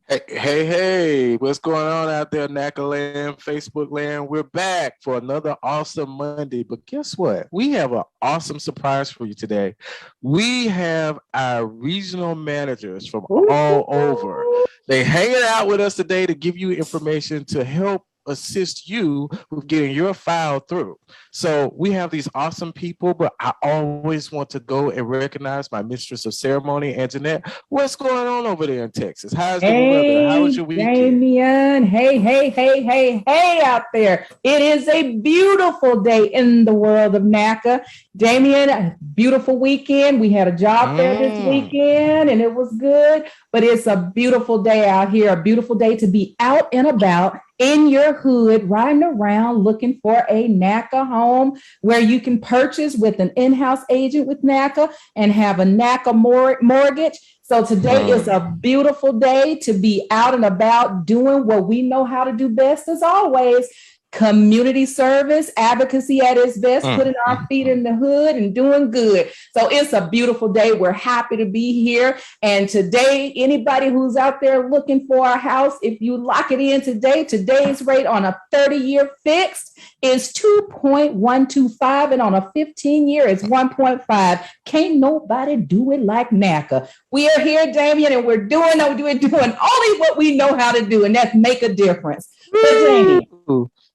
Hey, what's going on out there, NACA land, Facebook land? We're back for another awesome Monday. But guess what? We have an awesome surprise for you today. We have our regional managers from all over. They hanging out with us today to give you information to help assist you with getting your file through. So we have these awesome people, but I always want to go and recognize my mistress of ceremony, Anjanette. What's going on over there in Texas? How's the weather? How was Hey, your weekend? Damien. Hey out there. It is a beautiful day in the world of NACA. Damien, a beautiful weekend. We had a job fair this weekend and it was good, but it's a beautiful day out here, a beautiful day to be out and about in your hood, riding around looking for a NACA home where you can purchase with an in-house agent with NACA and have a NACA mortgage. So today is a beautiful day to be out and about doing what we know how to do best as always. Community service, advocacy at its best, putting our feet in the hood and doing good. So it's a beautiful day. We're happy to be here. And today, anybody who's out there looking for a house, if you lock it in today, today's rate on a 30-year fixed is 2.125, and on a 15-year is 1.5. Can't nobody do it like NACA. We are here, Damien, and we're doing only what we know how to do, and that's make a difference. But Damien,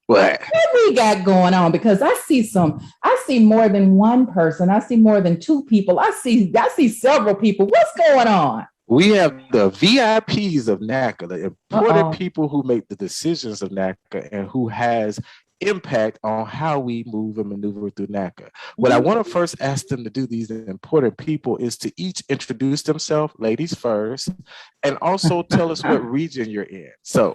what we got going on? Because I see more than one person. I see more than two people. I see several people. What's going on? We have the VIPs of NACA, the important people who make the decisions of NACA and who has impact on how we move and maneuver through NACA. What I want to first ask them to do, these important people, is to each introduce themselves, ladies first, and also tell us what region you're in. So,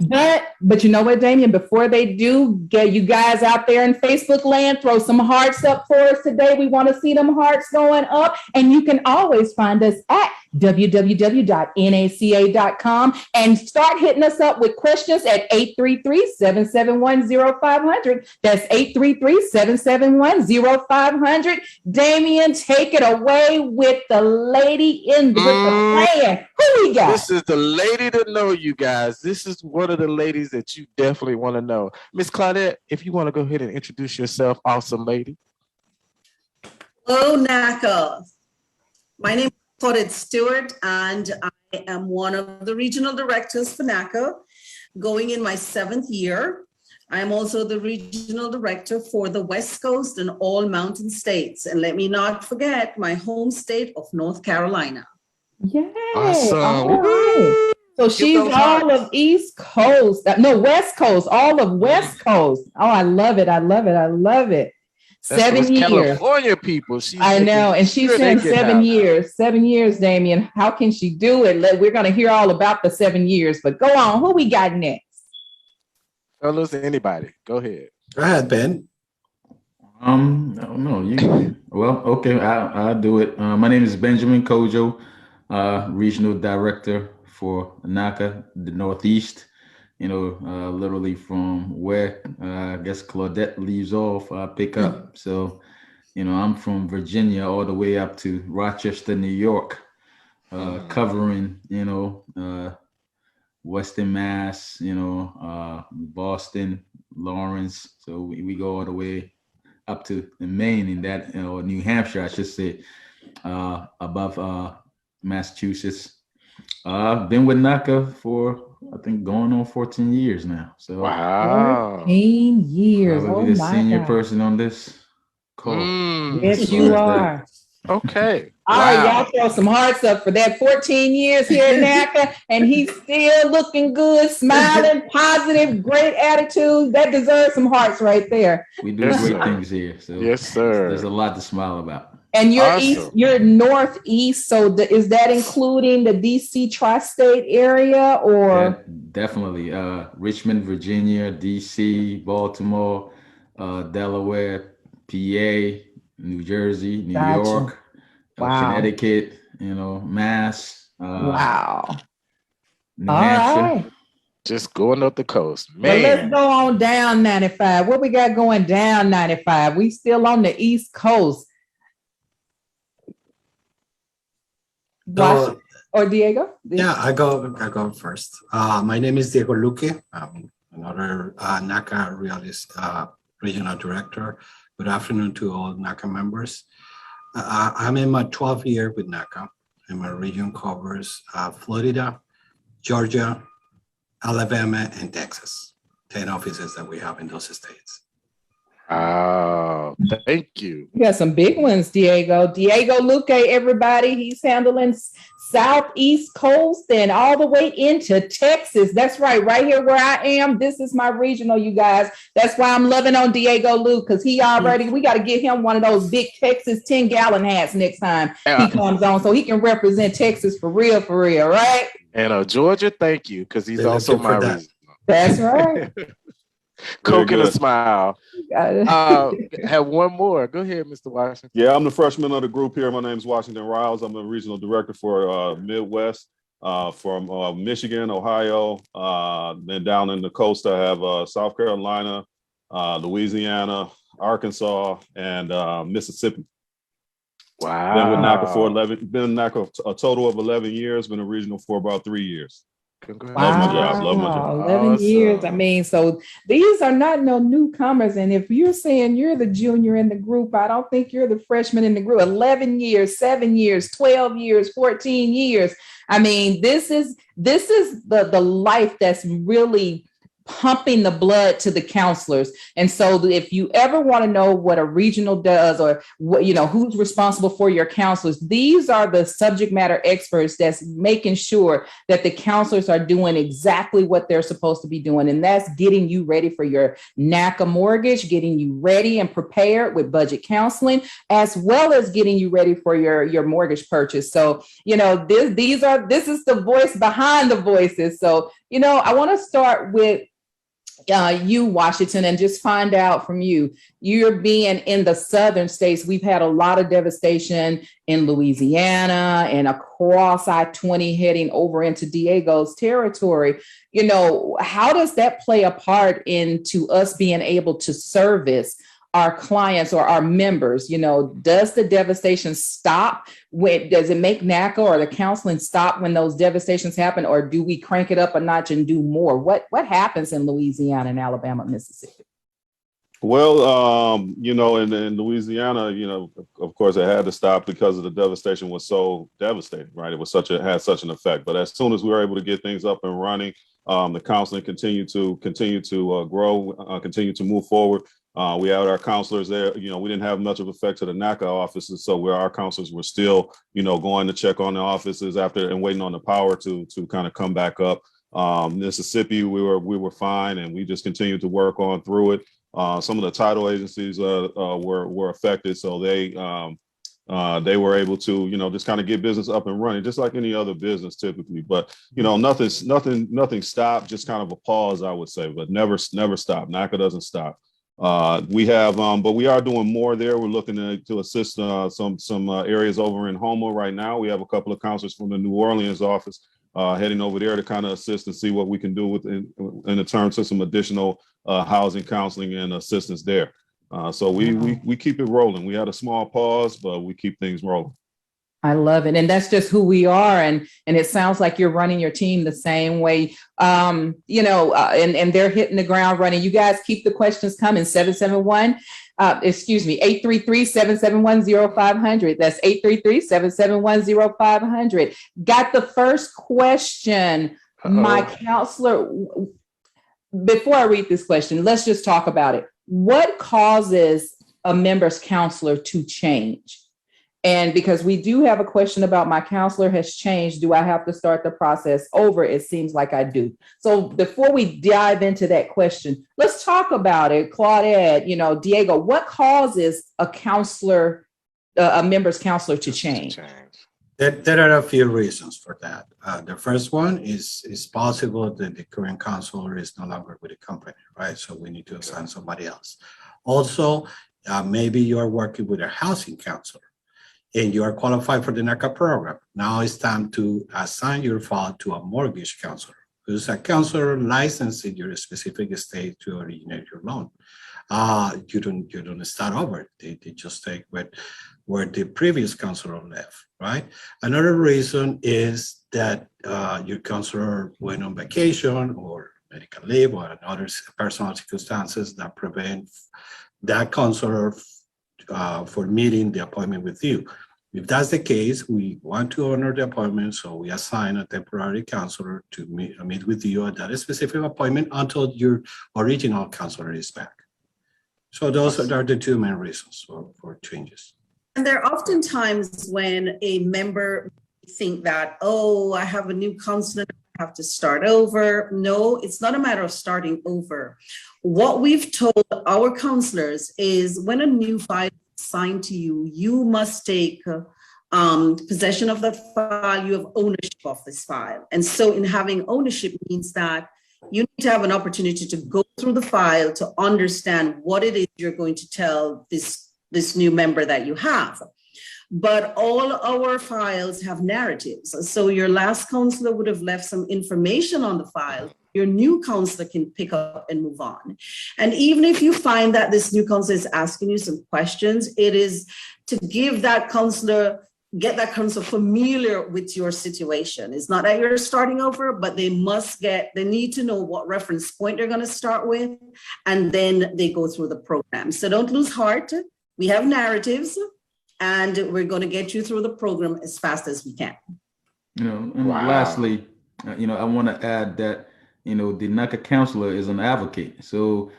but you know what, Damien, before they do, get you guys out there in Facebook land, throw some hearts up for us today. We want to see them hearts going up, and you can always find us at www.naca.com and start hitting us up with questions at 833-771-0500. That's 833-771-0500. Damien, take it away with the lady with the plan. Who we got? This is the lady to know, you guys. This is one of the ladies that you definitely want to know. Miss Claudette, if you want to go ahead and introduce yourself, awesome lady. Hello, NACA. My name is Claudette Stewart, and I am one of the regional directors for NACA, going in my 7th year. I am also the regional director for the West Coast and all mountain states. And let me not forget my home state of North Carolina. Yay. Awesome. All right. So she's all of East Coast. No, West Coast, all of West Coast. Oh, I love it. That's 7 years. California people. I know. And she's saying 7 years. 7 years, Damien. How can she do it? We're going to hear all about the 7 years, but go on. Who we got next? Fellas, anybody. Go ahead. Go ahead, Ben. No, you. Well, okay, I'll do it. My name is Benjamin Kojo, regional director for NACA, the Northeast. Literally from where I guess Claudette leaves off, I pick up. So, I'm from Virginia all the way up to Rochester, New York, covering, Western Mass, Boston, Lawrence. So we go all the way up to Maine in that, or New Hampshire, I should say, above Massachusetts. I've been with NACA for, I think, going on 14 years now. So wow, 14 years. Probably the senior person on this call. Yes, you are. Okay. All right, y'all throw some hearts up for that 14 years here at NACA, and he's still looking good, smiling, positive, great attitude. That deserves some hearts right there. We do great things here. So yes, sir. There's a lot to smile about. And you're you're northeast, so is that including the DC tri-state area, or? Yeah, definitely. Richmond, Virginia, DC, Baltimore, Delaware, PA, New Jersey, New York, Connecticut, Mass. Wow. New Hampshire. Right. Just going up the coast. Man. Well, let's go on down 95. What we got going down 95? We still on the East Coast. Or Diego? Yeah, I go first. My name is Diego Luque. I'm another NACA regional director. Good afternoon to all NACA members. I'm in my 12th year with NACA, and my region covers Florida, Georgia, Alabama, and Texas. 10 offices that we have in those states. Wow, thank you. You got some big ones, Diego. Diego Luque, everybody. He's handling Southeast Coast and all the way into Texas. That's right here where I am. This is my regional, you guys. That's why I'm loving on Diego Luque, because we got to get him one of those big Texas 10-gallon hats next time he comes on, so he can represent Texas for real, right? And Georgia, thank you, because he's also my regional. That's right. Coke and a smile. Have one more. Go ahead, Mr. Washington. Yeah, I'm the freshman of the group here. My name is Washington Riles. I'm a regional director for Midwest from Michigan, Ohio. Then down in the coast, I have South Carolina, Louisiana, Arkansas, and Mississippi. Wow. Been with NACA for 11. Been NACA a total of 11 years. Been a regional for about 3 years. Congrats. Love my job. 11 Awesome. years. I mean, so these are not no newcomers. And if you're saying you're the junior in the group, I don't think you're the freshman in the group. 11 years, 7 years, 12 years, 14 years. I mean, this is the life that's really pumping the blood to the counselors. And so if you ever want to know what a regional does, or what, who's responsible for your counselors, these are the subject matter experts that's making sure that the counselors are doing exactly what they're supposed to be doing. And that's getting you ready for your NACA mortgage, getting you ready and prepared with budget counseling, as well as getting you ready for your mortgage purchase. So, this is the voice behind the voices. So, I want to start with you, Washington, and just find out from you. You're being in the southern states. We've had a lot of devastation in Louisiana and across I-20 heading over into Diego's territory. How does that play a part into us being able to service our clients or our members? Does the devastation stop? Does it make NACA or the counseling stop when those devastations happen, or do we crank it up a notch and do more? What happens in Louisiana and Alabama, Mississippi? Well, in Louisiana, of course, it had to stop because of the devastation was so devastating, right? It was had such an effect. But as soon as we were able to get things up and running, the counseling continued to grow, continue to move forward. We had our counselors there. We didn't have much of effect to the NACA offices, so where our counselors were still, going to check on the offices after and waiting on the power to kind of come back up. Mississippi, we were fine, and we just continued to work on through it. Some of the title agencies were affected, so they were able to, just kind of get business up and running, just like any other business typically. But nothing stopped, just kind of a pause, I would say, but never stop. NACA doesn't stop. We have, but we are doing more there. We're looking to assist some areas over in Houma right now. We have a couple of counselors from the New Orleans office heading over there to kind of assist and see what we can do in terms of some additional housing counseling and assistance there. So we keep it rolling. We had a small pause, but we keep things rolling. I love it. And that's just who we are. And it sounds like you're running your team the same way, and they're hitting the ground running. You guys keep the questions coming. 833-771-0500. That's 833-771-0500. Got the first question. My counselor, before I read this question, let's just talk about it. What causes a member's counselor to change? And because we do have a question about my counselor has changed, do I have to start the process over? It seems like I do. So before we dive into that question, let's talk about it. Claudette, Diego, what causes a member's counselor to change? There are a few reasons for that. The first one is possible that the current counselor is no longer with the company, right? So we need to assign somebody else. Also, maybe you are working with a housing counselor and you are qualified for the NACA program. Now it's time to assign your file to a mortgage counselor, who's a counselor licensed in your specific state to originate your loan. You don't start over. They just take what where the previous counselor left, right? Another reason is that your counselor went on vacation or medical leave or other personal circumstances that prevent that counselor for meeting the appointment with you. If that's the case, we want to honor the appointment, so we assign a temporary counselor to meet with you at that specific appointment until your original counselor is back. So those are the two main reasons for changes. And there are often times when a member think that, oh, I have a new counselor, I have to start over. No, it's not a matter of starting over. What we've told our counselors is when a new file is assigned to you, you must take possession of that file. You have ownership of this file. And so in having ownership means that you need to have an opportunity to go through the file to understand what it is you're going to tell this new member that you have. But all our files have narratives. So your last counselor would have left some information on the file. Your new counselor can pick up and move on. And even if you find that this new counselor is asking you some questions, it is to give that counselor, get that counselor familiar with your situation. It's not that you're starting over, but they need to know what reference point they're going to start with, and then they go through the program. So don't lose heart. We have narratives, and we're going to get you through the program as fast as we can. And lastly, I want to add that, the NACA counselor is an advocate. So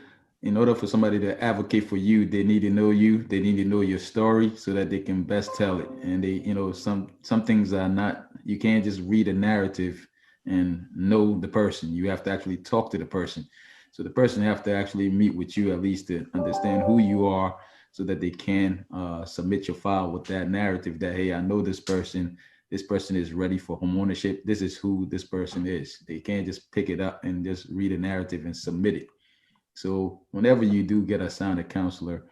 in order for somebody to advocate for you, they need to know you, they need to know your story so that they can best tell it. And they, some things are not, you can't just read a narrative and know the person. You have to actually talk to the person. So the person have to actually meet with you at least to understand who you are, so that they can submit your file with that narrative that, hey, I know this person is ready for home ownership. This is who this person is. They can't just pick it up and just read a narrative and submit it. So whenever you do get assigned a counselor,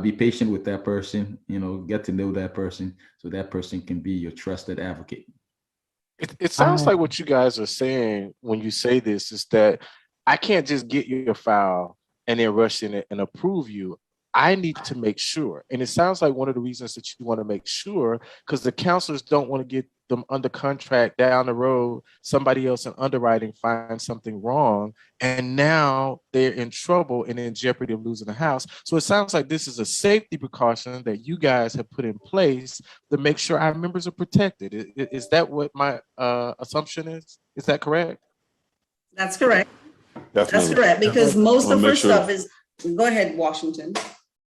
be patient with that person, get to know that person so that person can be your trusted advocate. It sounds like what you guys are saying when you say this is that I can't just get your file and then rush in it and approve you. I need to make sure. And it sounds like one of the reasons that you want to make sure, because the counselors don't want to get them under contract down the road, somebody else in underwriting finds something wrong, and now they're in trouble and in jeopardy of losing the house. So it sounds like this is a safety precaution that you guys have put in place to make sure our members are protected. Is that what my assumption is? Is that correct? That's correct. Definitely. That's correct, because most of our sure. stuff is, go ahead, Washington.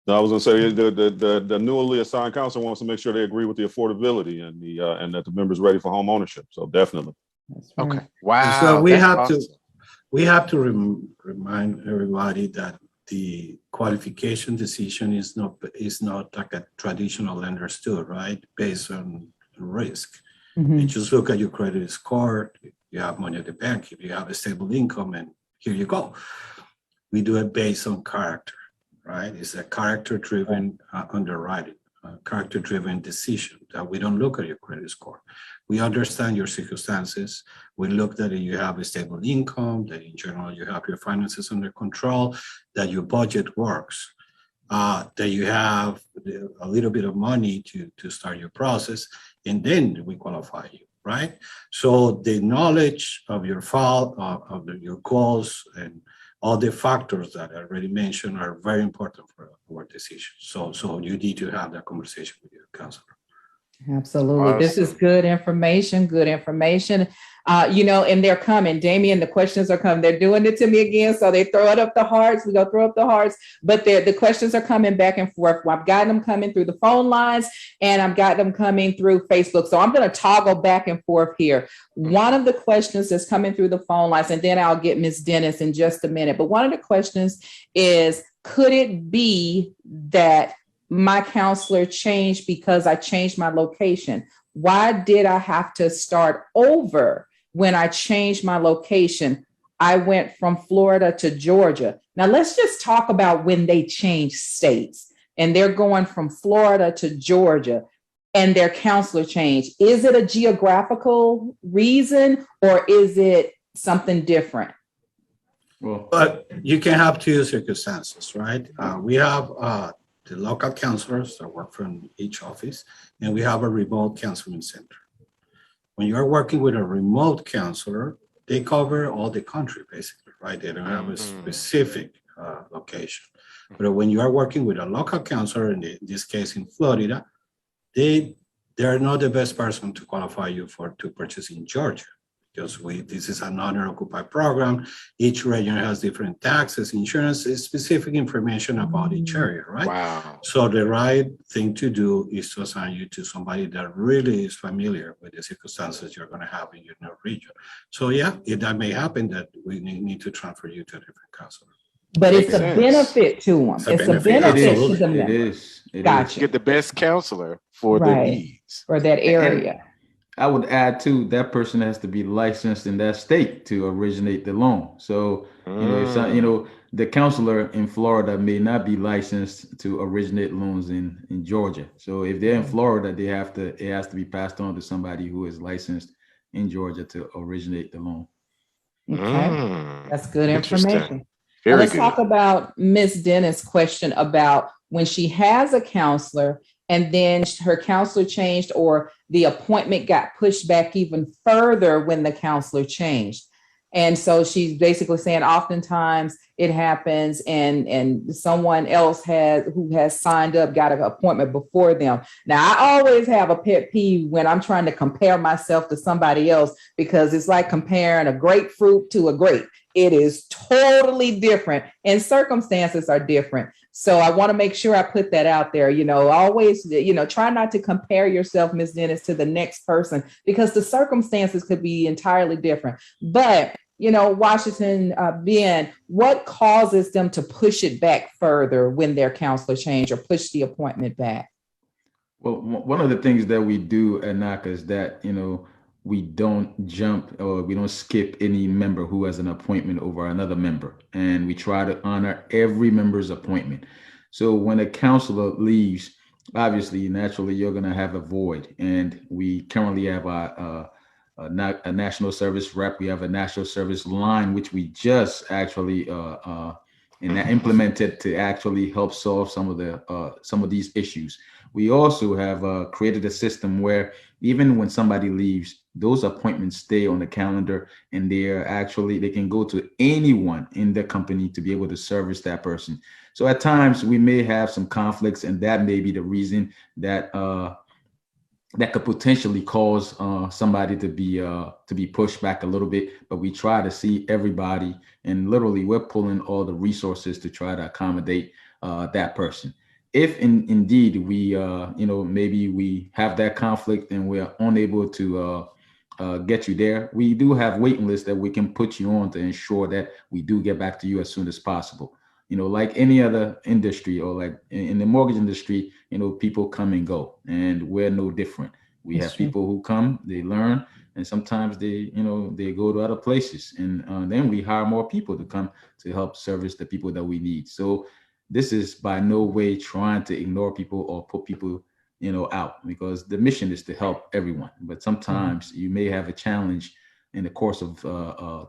No, I was going to say the newly assigned counsel wants to make sure they agree with the affordability and that the member's ready for home ownership. So definitely. Okay. Wow. So we have to remind everybody that the qualification decision is not like a traditional lender stood, right? Based on risk. Mhm. You just look at your credit score. You have money at the bank. If you have a stable income, and here you go. We do it based on character. Right? It's a character-driven underwriting, character-driven decision that we don't look at your credit score. We understand your circumstances. We look that you have a stable income, that in general you have your finances under control, that your budget works, that you have a little bit of money to start your process, and then we qualify you, right? So the knowledge of your file, of your goals, and all the factors that I already mentioned are very important for our decision. So you need to have that conversation with your counselor. Absolutely. Awesome. This is good information, and they're coming. Damien, the questions are coming. They're doing it to me again. So they throw it up the hearts. We go throw up the hearts, but the questions are coming back and forth. I've got them coming through the phone lines and I've got them coming through Facebook. So I'm going to toggle back and forth here. One of the questions that's coming through the phone lines, and then I'll get Ms. Dennis in just a minute. But one of the questions is, could it be that my counselor changed because I changed my location? Why did I have to start over when I changed my location? I went from Florida to Georgia. Now let's just talk about when they change states and they're going from Florida to Georgia and their counselor changed. Is it a geographical reason or is it something different? Well, but you can have two circumstances, right? We have the local counselors that work from each office, and we have a remote counseling center. When you're working with a remote counselor, they cover all the country basically, right? They don't have a specific location. But when you are working with a local counselor, in this case in Florida, they are not the best person to qualify you to purchase in Georgia, because this is an owner-occupied program. Each region has different taxes, insurance, specific information about each area, right? Wow. So the right thing to do is to assign you to somebody that really is familiar with the circumstances you're going to have in your new region. So yeah, that may happen that we need to transfer you to a different counselor. But it's Makes a sense. benefit to them. It's a It's a benefit, benefit to absolutely. the It member. is. It Gotcha. is. Get the best counselor for their Right. needs. For that area. I would add too, that person has to be licensed in that state to originate the loan. So, the counselor in Florida may not be licensed to originate loans in Georgia. So if they're in Florida, it has to be passed on to somebody who is licensed in Georgia to originate the loan. Okay. That's good Interesting. information. Now Very let's good. talk about Miss Dennis' question about when she has a counselor and then her counselor changed or the appointment got pushed back even further when the counselor changed. And so she's basically saying oftentimes it happens and someone else who has signed up got an appointment before them. Now, I always have a pet peeve when I'm trying to compare myself to somebody else, because it's like comparing a grapefruit to a grape. It is totally different and circumstances are different. So I want to make sure I put that out there, always, try not to compare yourself, Ms. Dennis, to the next person, because the circumstances could be entirely different. But, Washington, Ben, what causes them to push it back further when their counselor change or push the appointment back? Well, one of the things that we do at NACA is that, we don't jump or we don't skip any member who has an appointment over another member. And we try to honor every member's appointment. So when a counselor leaves, obviously, naturally, you're going to have a void. And we currently have a national service rep. We have a national service line, which we just actually implemented to actually help solve some of these issues. We also have created a system where even when somebody leaves, those appointments stay on the calendar, and they can go to anyone in the company to be able to service that person. So at times we may have some conflicts, and that may be the reason that that could potentially cause somebody to be pushed back a little bit. But we try to see everybody, and literally we're pulling all the resources to try to accommodate that person. If indeed we maybe we have that conflict and we're unable to get you there, we do have waiting lists that we can put you on to ensure that we do get back to you as soon as possible. Like any other industry, or like in the mortgage industry, people come and go, and we're no different. We have people who come, they learn, and sometimes they go to other places, and then we hire more people to come to help service the people that we need. So this is by no way trying to ignore people or put people out, because the mission is to help everyone. But sometimes you may have a challenge in the course of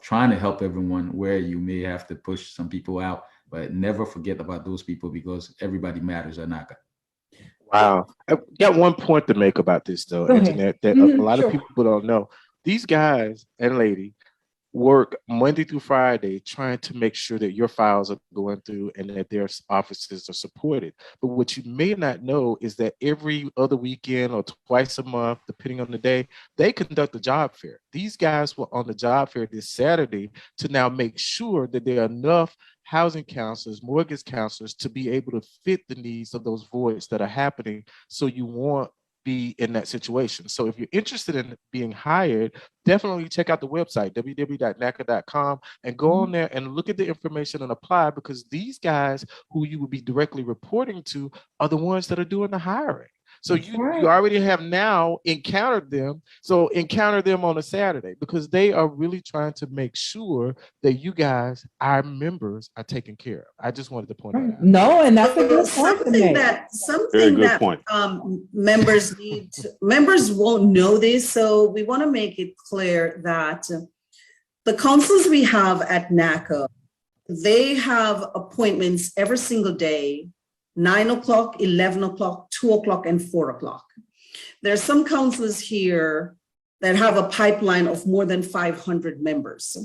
trying to help everyone, where you may have to push some people out, but never forget about those people, because everybody matters at NACA. Wow. I got one point to make about this, though, Internet, that a lot of people don't know. These guys and lady work Monday through Friday trying to make sure that your files are going through and that their offices are supported. But what you may not know is that every other weekend or twice a month, depending on the day, they conduct a job fair. These guys were on the job fair this Saturday to now make sure that there are enough housing counselors, mortgage counselors to be able to fit the needs of those voids that are happening. So you won't be in that situation. So if you're interested in being hired, definitely check out the website, www.naca.com, and go on there and look at the information and apply, because these guys who you will be directly reporting to are the ones that are doing the hiring. So you already have now encountered them. So encounter them on a Saturday, because they are really trying to make sure that you guys, our members, are taken care of. I just wanted to point that out. No, and that's a good something that members need. Members won't know this, so we want to make it clear that the counselors we have at NACA, they have appointments every single day, 9 o'clock, 11 o'clock, 2 o'clock, and 4 o'clock. There's some counselors here that have a pipeline of more than 500 members.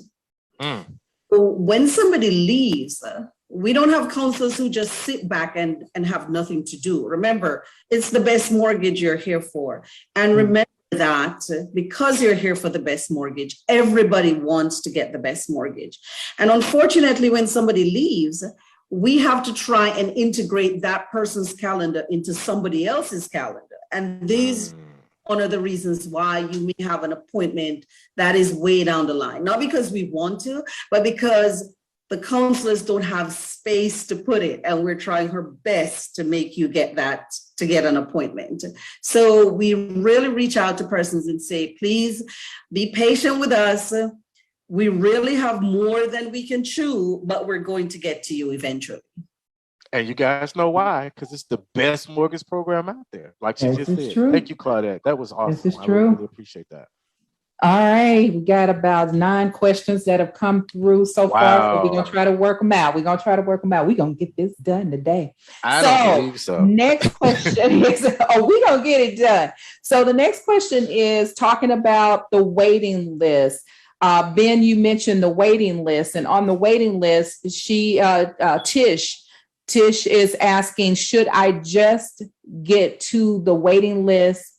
Mm. So when somebody leaves, we don't have counselors who just sit back and have nothing to do. Remember, it's the best mortgage you're here for. And remember that because you're here for the best mortgage, everybody wants to get the best mortgage. And unfortunately, when somebody leaves, we have to try and integrate that person's calendar into somebody else's calendar. And these one of the reasons why you may have an appointment that is way down the line, not because we want to, but because the counselors don't have space to put it. And we're trying our best to make you get that, to get an appointment. So we really reach out to persons and say, please be patient with us. We really have more than we can chew, but we're going to get to you eventually. And you guys know why, because it's the best mortgage program out there. Like she This just is said. true. Thank you, Claudette. That was awesome. This is I true. really appreciate that. All right, we got about 9 questions that have come through so far. So we're gonna try to work them out. We're gonna get this done today. I don't believe so. Next question is, we're gonna get it done. So the next question is talking about the waiting list. Ben, you mentioned the waiting list, and on the waiting list, Tish is asking, should I just get to the waiting list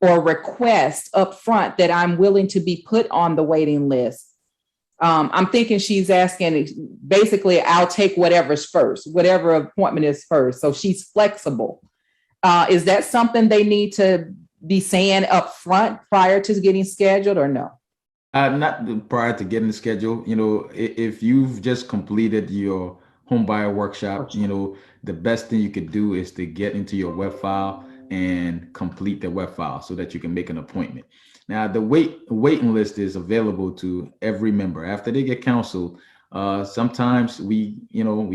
or request up front that I'm willing to be put on the waiting list? I'm thinking she's asking, basically, I'll take whatever's first, whatever appointment is first. So she's flexible. Is that something they need to be saying up front prior to getting scheduled or no? Not prior to getting the schedule. You know, if you've just completed your home buyer workshop, you know, the best thing you could do is to get into your web file and complete the web file so that you can make an appointment. Now, the waiting list is available to every member. After they get counseled, sometimes we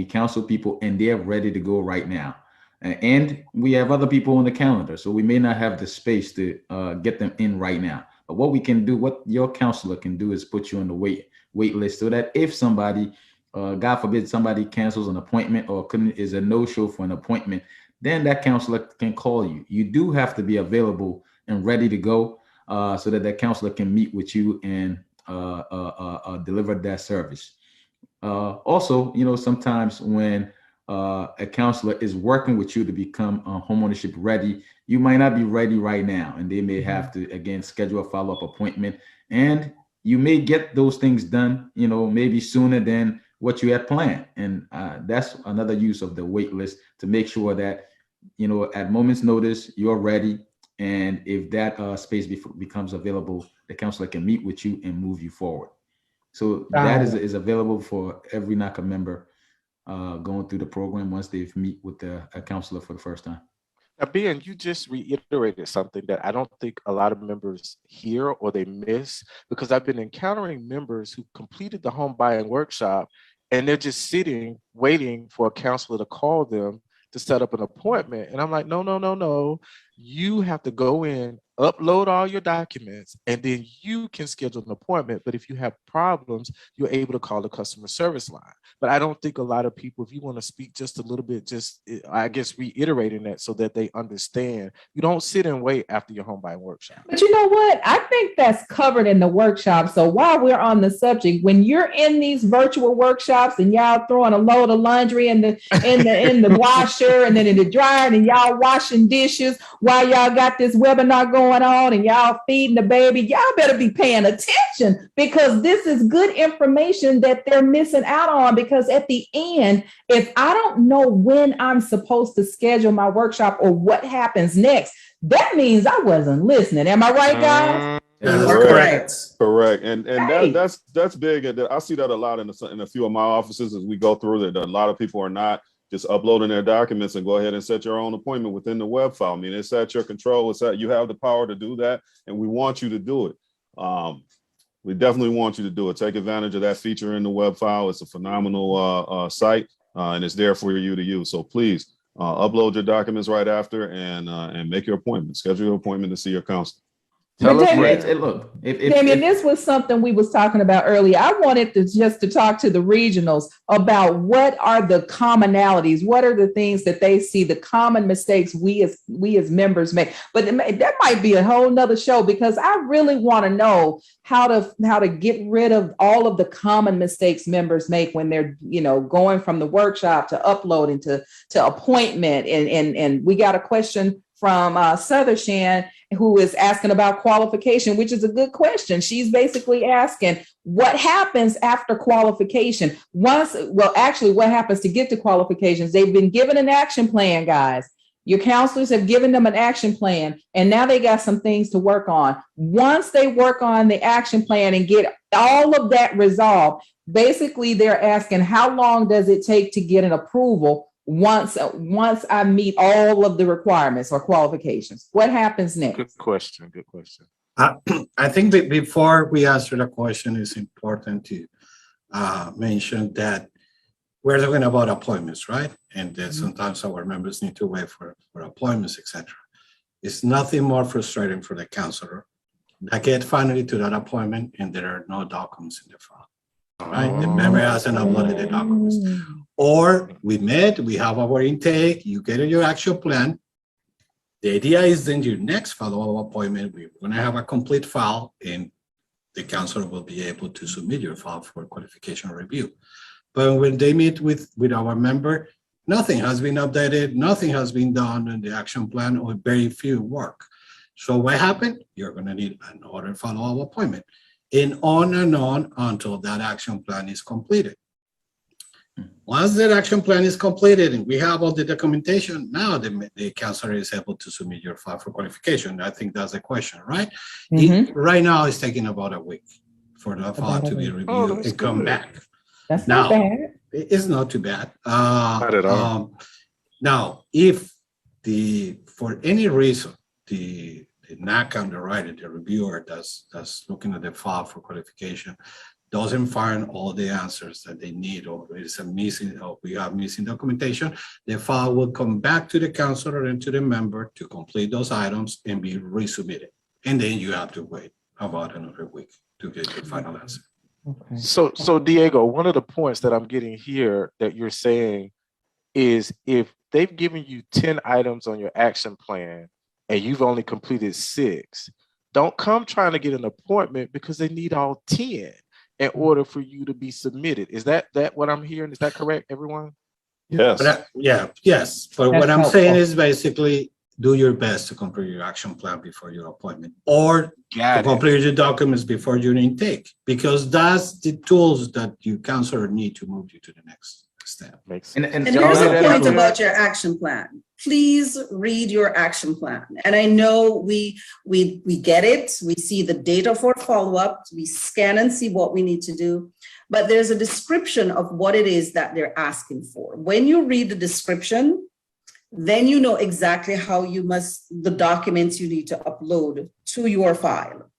counsel people and they're ready to go right now. And we have other people on the calendar, so we may not have the space to get them in right now. But what we can do, what your counselor can do, is put you on the wait list so that if somebody, God forbid, somebody cancels an appointment or is a no-show for an appointment, then that counselor can call you. You do have to be available and ready to go so that counselor can meet with you and deliver that service. Also, you know, sometimes when a counselor is working with you to become homeownership ready, you might not be ready right now, and they may have to, again, schedule a follow-up appointment, and you may get those things done, you know, maybe sooner than what you had planned. And that's another use of the wait list, to make sure that, you know, at moment's notice, you're ready. And if that space becomes available, the counselor can meet with you and move you forward. So that is available for every NACA member going through the program once they've meet with a counselor for the first time. Now, Ben, you just reiterated something that I don't think a lot of members hear or they miss, because I've been encountering members who completed the home buying workshop and they're just sitting, waiting for a counselor to call them to set up an appointment. And I'm like, no. You have to go in, upload all your documents, and then you can schedule an appointment. But if you have problems, you're able to call the customer service line. But I don't think a lot of people, if you want to speak just a little bit, just, I guess, reiterating that so that they understand, you don't sit and wait after your home buying workshop. But you know what? I think that's covered in the workshop. So while we're on the subject, when you're in these virtual workshops and y'all throwing a load of laundry in the washer and then in the dryer, and y'all washing dishes while y'all got this webinar going on and y'all feeding the baby, y'all better be paying attention, because this is good information that they're missing out on. Because at the end, if I don't know when I'm supposed to schedule my workshop or what happens next, that means I wasn't listening. Am I right, guys? Correct. And that's big. And I see that a lot in a few of my offices as we go through that. A lot of people are not just uploading their documents and go ahead and set your own appointment within the web file. I mean, it's at your control. It's at, you have the power to do that, and we want you to do it. We definitely want you to do it. Take advantage of that feature in the web file. It's a phenomenal site, and it's there for you to use. So please upload your documents right after and make your appointment. Schedule your appointment to see your counselor. Tell us Damien, what. Look, Damien, this was something we was talking about earlier. I wanted to talk to the regionals about what are the commonalities, what are the things that they see, the common mistakes we as members make. But that might be a whole nother show, because I really want to know how to get rid of all of the common mistakes members make when they're, going from the workshop to uploading to appointment. And we got a question from Sothershan, who is asking about qualification, which is a good question. She's basically asking what happens after qualification. What happens to get to qualifications? They've been given an action plan, guys. Your counselors have given them an action plan, and now they got some things to work on. Once they work on the action plan and get all of that resolved, basically they're asking, how long does it take to get an approval once I meet all of the requirements or qualifications? What happens next? Good question. I think that before we answer the question, it's important to mention that we're talking about appointments, right? And that sometimes our members need to wait for appointments, etc. It's nothing more frustrating for the counselor that get finally to that appointment and there are no documents in the file. Right? The member hasn't uploaded the documents. Or we met, we have our intake, you get your action plan. The idea is then your next follow-up appointment, we're going to have a complete file and the counselor will be able to submit your file for qualification review. But when they meet with our member, nothing has been updated, nothing has been done in the action plan, or very few work. So what happened? You're going to need another follow-up appointment. And on until that action plan is completed. Once that action plan is completed and we have all the documentation, now the counselor is able to submit your file for qualification. I think that's the question, right? Right now, it's taking about a week for the file to be reviewed and come back. That's not bad. It's not too bad. Not at all. Now, if for any reason, the NAC underwriter, the reviewer that's looking at the file for qualification, doesn't find all the answers that they need, or we have missing documentation, the file will come back to the counselor and to the member to complete those items and be resubmitted. And then you have to wait about another week to get the final answer. Okay. So Diego, one of the points that I'm getting here that you're saying is if they've given you 10 items on your action plan and you've only completed 6, don't come trying to get an appointment because they need all 10 in order for you to be submitted. Is that what I'm hearing? Is that correct, everyone? Yes. Yes. But what I'm saying is basically do your best to complete your action plan before your appointment, or to complete your documents before your intake, because that's the tools that your counselor need to move you to the next step. And here's a point about your action plan. Please read your action plan. And I know we get it. We see the data for follow-up. We scan and see what we need to do. But there's a description of what it is that they're asking for. When you read the description, then you know exactly how the documents you need to upload to your file.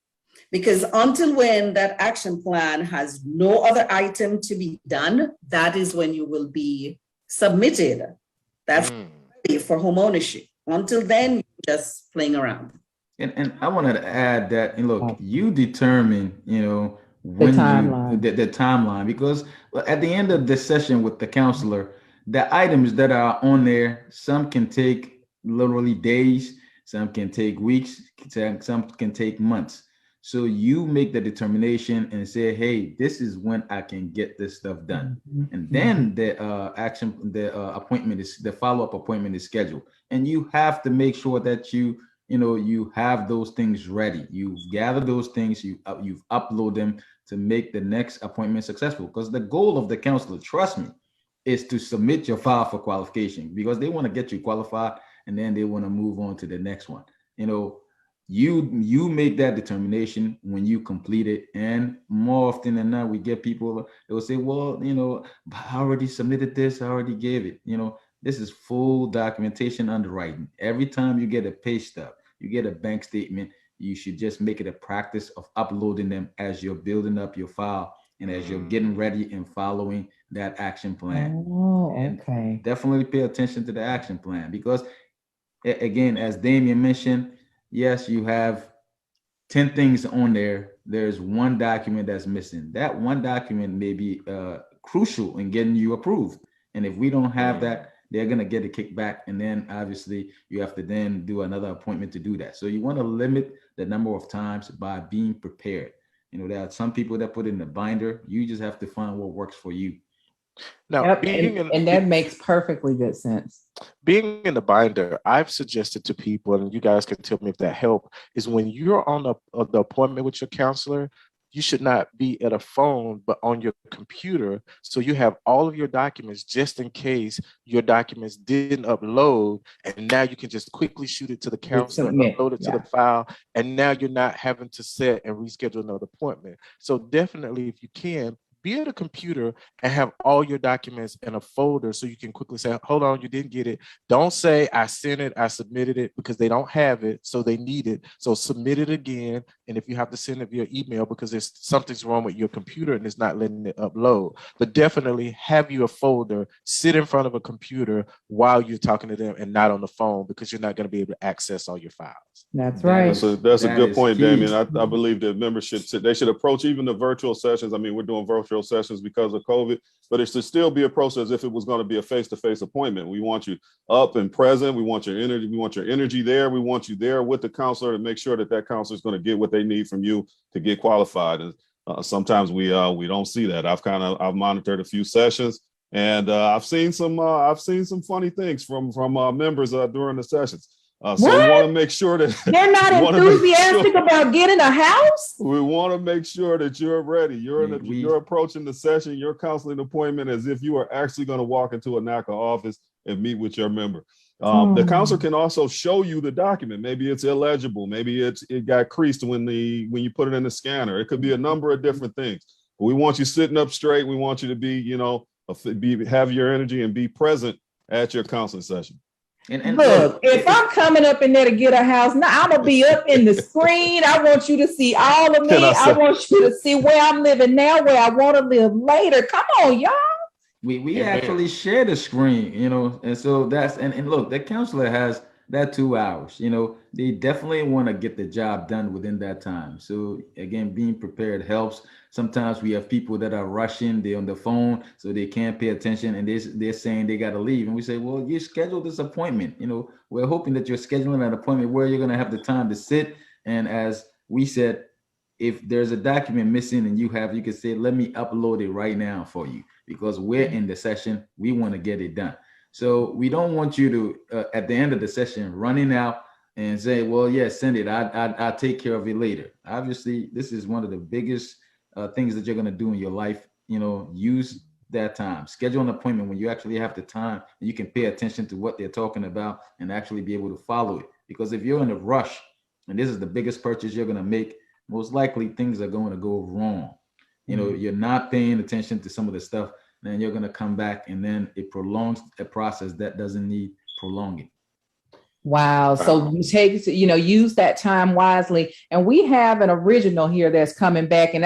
Because until when that action plan has no other item to be done, that is when you will be submitted. That's for home ownership. Until then, you're just playing around. And I wanted to add that, and look, you determine, when the timeline, because at the end of the session with the counselor, the items that are on there, some can take literally days, some can take weeks, some can take months. So you make the determination and say, hey, this is when I can get this stuff done. And then the follow-up appointment is scheduled. And you have to make sure that you have those things ready. You gather those things, you've upload them to make the next appointment successful. Because the goal of the counselor, trust me, is to submit your file for qualification, because they want to get you qualified and then they want to move on to the next one. You make that determination when you complete it. And more often than not, we get people that will say, well, I already submitted this, I already gave it. This is full documentation underwriting. Every time you get a pay stub, you get a bank statement, you should just make it a practice of uploading them as you're building up your file and as you're getting ready and following that action plan. And definitely pay attention to the action plan, because again, as Damien mentioned, yes, you have 10 things on there, there's one document that's missing. That one document may be crucial in getting you approved. And if we don't have that, they're going to get a kickback. And then obviously you have to then do another appointment to do that. So you want to limit the number of times by being prepared. You know, there are some people that put it in the binder. You just have to find what works for you. Now, Yep, and that makes perfectly good sense. Being in the binder, I've suggested to people, and you guys can tell me if that helps, is when you're on the appointment with your counselor, you should not be at a phone, but on your computer. So you have all of your documents just in case your documents didn't upload. And now you can just quickly shoot it to the counselor and upload it to the file. And now you're not having to set and reschedule another appointment. So definitely, if you can, be at a computer and have all your documents in a folder so you can quickly say, hold on, you didn't get it. Don't say I sent it, I submitted it, because they don't have it, so they need it. So submit it again. And if you have to send it via email because there's something's wrong with your computer and it's not letting it upload, but definitely have you a folder, sit in front of a computer while you're talking to them and not on the phone, because you're not going to be able to access all your files. That's right. That's a good point, Damien. I believe that membership, they should approach even the virtual sessions. I mean, we're doing virtual sessions because of COVID, but it should still be approached as if it was going to be a face-to-face appointment. We want you up and present. We want your energy. We want your energy there. We want you there with the counselor to make sure that that counselor is going to get what they need from you to get qualified. And sometimes we don't see that. I've monitored a few sessions, and I've seen some funny things from members during the sessions. So we want to make sure that they're not enthusiastic about getting a house. We want to make sure that you're ready. You're approaching the session, your counseling appointment, as if you are actually going to walk into a NACA office and meet with your member. The counselor can also show you the document. Maybe it's illegible. Maybe it got creased when you put it in the scanner. It could be a number of different things. But we want you sitting up straight. We want you to be, have your energy and be present at your counseling session. And look, if I'm coming up in there to get a house, now I'm gonna be up in the screen. I want you to see all of me. I want you to see where I'm living now, where I want to live later. Come on, y'all. We actually share the screen, and so and look, the counselor has that 2 hours. They definitely want to get the job done within that time. So again, being prepared helps. Sometimes we have people that are rushing, they're on the phone, so they can't pay attention, and they're saying they got to leave. And we say, well, you scheduled this appointment. We're hoping that you're scheduling an appointment where you're going to have the time to sit. And as we said, if there's a document missing and you can say, let me upload it right now for you, because we're in the session, we want to get it done. So we don't want you to, at the end of the session, running out and say, well, yeah, send it. I'll take care of it later. Obviously, this is one of the biggest things that you're going to do in your life. Use that time. Schedule an appointment when you actually have the time and you can pay attention to what they're talking about and actually be able to follow it. Because if you're in a rush and this is the biggest purchase you're going to make, most likely things are going to go wrong. You're not paying attention to some of the stuff, then you're going to come back and then it prolongs a process that doesn't need prolonging. Wow. So use that time wisely. And we have an original here that's coming back. And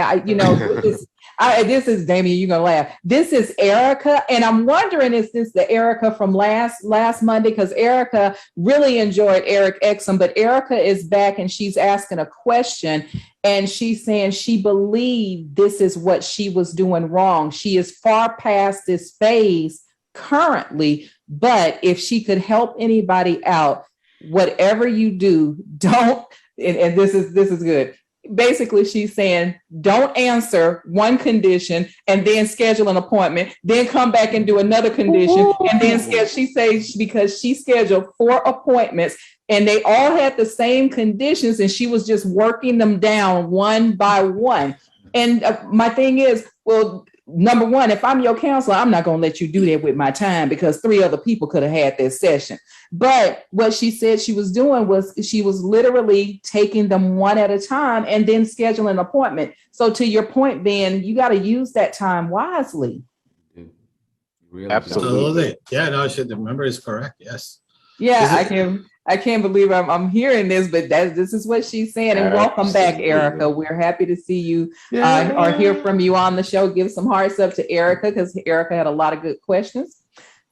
this is Damien, you're going to laugh. This is Erica. And I'm wondering, is this the Erica from last Monday? Because Erica really enjoyed Eric Exum, but Erica is back and she's asking a question. And she's saying she believed this is what she was doing wrong. She is far past this phase currently, but if she could help anybody out, whatever you do, don't, and this is good. Basically, she's saying, don't answer one condition and then schedule an appointment, then come back and do another condition. And then she says, because she scheduled 4 appointments and they all had the same conditions and she was just working them down one by one. And my thing is, well, number one, if I'm your counselor, I'm not going to let you do that with my time because 3 other people could have had their session. But what she said she was doing was she was literally taking them one at a time and then scheduling an appointment. So to your point, Ben, you got to use that time wisely. Really? Absolutely. Yeah, no, the number is correct. Yes. Yeah, I can't believe I'm hearing this, but this is what she's saying. And welcome back, Erica. We're happy to see you or hear from you on the show. Give some hearts up to Erica because Erica had a lot of good questions.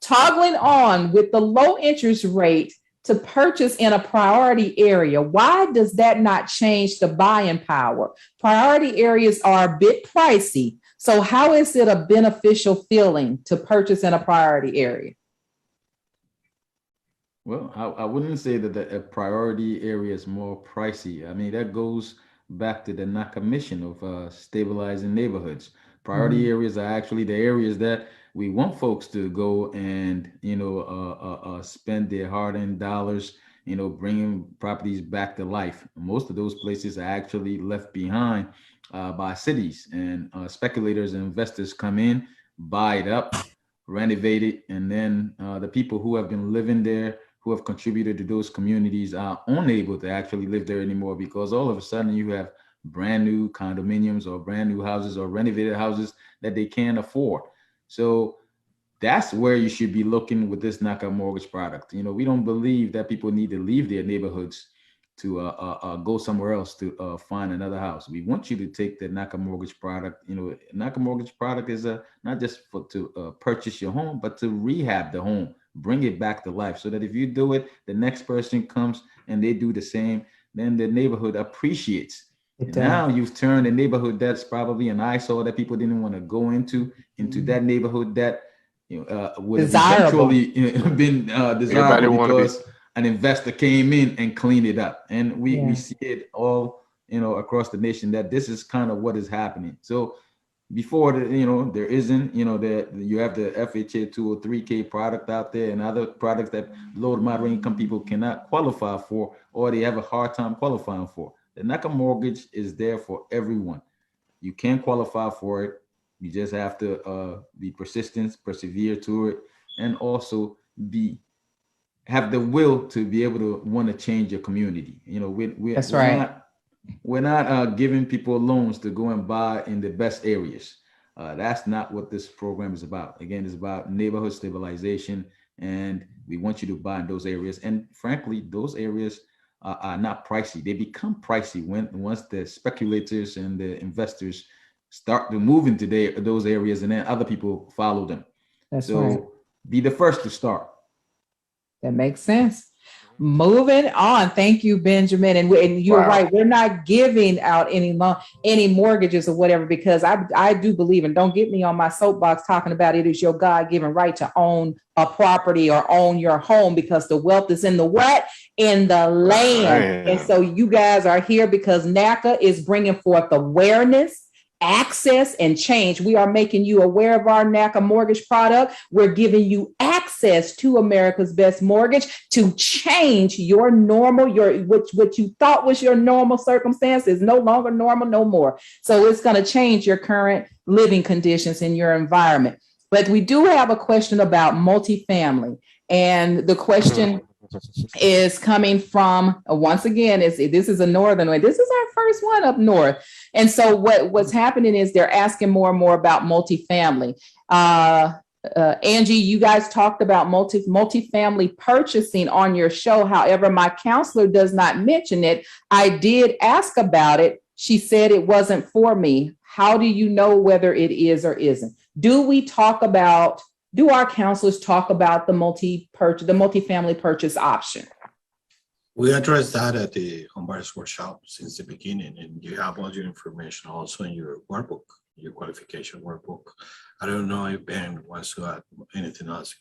Toggling on with the low interest rate, to purchase in a priority area, why does that not change the buying power? Priority areas are a bit pricey. So how is it a beneficial feeling to purchase in a priority area? Well, I wouldn't say that a priority area is more pricey. I mean, that goes back to the NACA mission of stabilizing neighborhoods. Priority areas are actually the areas that we want folks to go and, spend their hard-earned dollars, bringing properties back to life. Most of those places are actually left behind by cities, and speculators and investors come in, buy it up, renovate it, and then the people who have been living there, who have contributed to those communities, are unable to actually live there anymore, because all of a sudden you have brand new condominiums or brand new houses or renovated houses that they can't afford. So that's where you should be looking with this NACA mortgage product. We don't believe that people need to leave their neighborhoods to go somewhere else to find another house. We want you to take the NACA mortgage product. NACA mortgage product is not just to purchase your home, but to rehab the home, bring it back to life, so that if you do it, the next person comes and they do the same, then the neighborhood appreciates. And now you've turned a neighborhood that's probably an eyesore that people didn't want to go into that neighborhood that would have eventually been desirable because an investor came in and cleaned it up. And we see it all, across the nation, that this is kind of what is happening. So before there isn't, that you have the FHA 203K product out there and other products that low to moderate income people cannot qualify for, or they have a hard time qualifying for. The NACA mortgage is there for everyone. You can qualify for it. You just have to be persistent, persevere to it, and also have the will to be able to want to change your community. We're not giving people loans to go and buy in the best areas. That's not what this program is about. Again, it's about neighborhood stabilization, and we want you to buy in those areas. And frankly, those areas are not pricey. They become pricey once the speculators and the investors start to move into those areas, and then other people follow them. Be the first to start. That makes sense. Moving on. Thank you, Benjamin. And you're right. We're not giving out any mortgages or whatever, because I do believe, and don't get me on my soapbox talking about it is your God-given right to own a property or own your home, because the wealth is in the what? In the land. And so you guys are here because NACA is bringing forth awareness, access, and change. We are making you aware of our NACA mortgage product. We're giving you access to America's best mortgage to change your normal, what you thought was your normal circumstance is no longer normal no more. So it's going to change your current living conditions in your environment. But we do have a question about multifamily, and the question is coming from, once again, this is a northern way. This is our first one up north. And so what's happening is they're asking more and more about multifamily. Angie, you guys talked about multifamily purchasing on your show. However, my counselor does not mention it. I did ask about it. She said it wasn't for me. How do you know whether it is or isn't? Do our counselors talk about the multifamily purchase option? We addressed that at the home buyers workshop since the beginning, and you have all your information also in your workbook, your qualification workbook. I don't know if Ben wants to add anything else.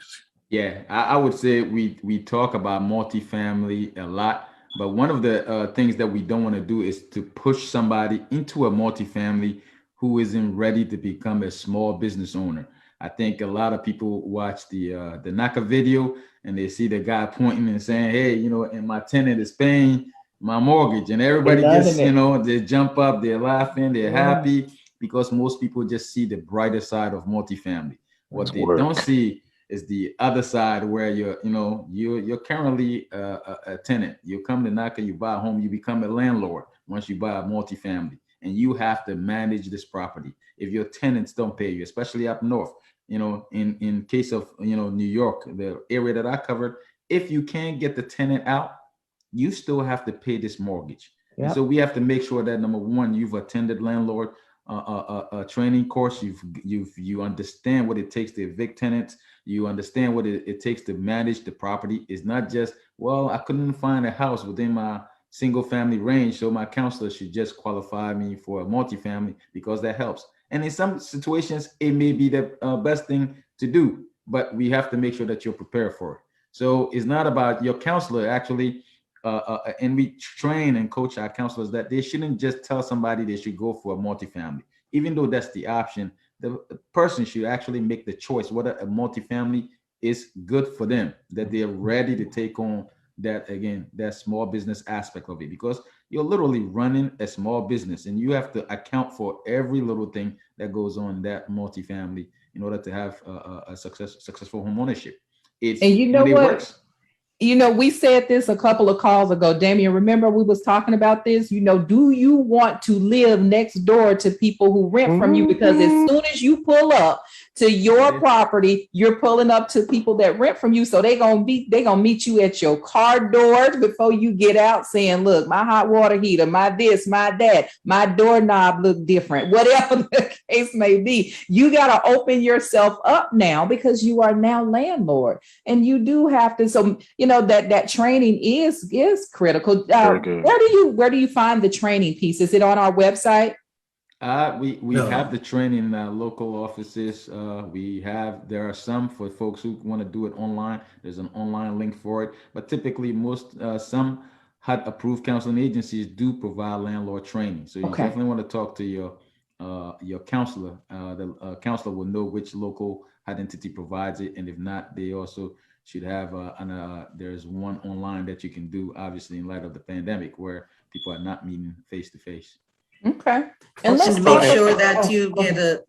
Yeah, I would say we talk about multifamily a lot, but one of the things that we don't want to do is to push somebody into a multifamily who isn't ready to become a small business owner. I think a lot of people watch the NACA video and they see the guy pointing and saying, hey, and my tenant is paying my mortgage, and everybody just, they jump up, they're laughing, they're happy, because most people just see the brighter side of multifamily. What they don't see is the other side, where you're currently a tenant. You come to NACA, you buy a home, you become a landlord once you buy a multifamily, and you have to manage this property. If your tenants don't pay you, especially up north, in case of, New York, the area that I covered, if you can't get the tenant out, you still have to pay this mortgage. Yep. And so we have to make sure that, number one, you've attended landlord training course. You understand what it takes to evict tenants. You understand what it takes to manage the property. It's not just well, I couldn't find a house within my single family range, so my counselor should just qualify me for a multifamily because that helps. And in some situations, it may be the best thing to do, but we have to make sure that you're prepared for it. So it's not about your counselor actually. And we train and coach our counselors that they shouldn't just tell somebody they should go for a multifamily, even though that's the option. The person should actually make the choice whether a multifamily is good for them, that they're ready to take on that, again, that small business aspect of it, because you're literally running a small business and you have to account for every little thing that goes on in that multifamily in order to have a successful home ownership. It's And you know when it what? works. We said this a couple of calls ago, Damien. Remember we was talking about this? Do you want to live next door to people who rent from you? Because as soon as you pull up to your property, you're pulling up to people that rent from you. So they're gonna meet you at your car doors before you get out saying, look, my hot water heater, my this, my that, my doorknob look different, whatever the case may be. You gotta open yourself up now because you are now landlord. And you do have to, so that training is critical. Where do you find the training piece? Is it on our website? We have the training in local offices. There are some for folks who want to do it online. There's an online link for it, but typically some HUD approved counseling agencies do provide landlord training. So you definitely want to talk to your counselor. The counselor will know which local HUD entity provides it, and if not, they also should have there's one online that you can do, obviously in light of the pandemic where people are not meeting face to face. Okay. And let's make sure that you get the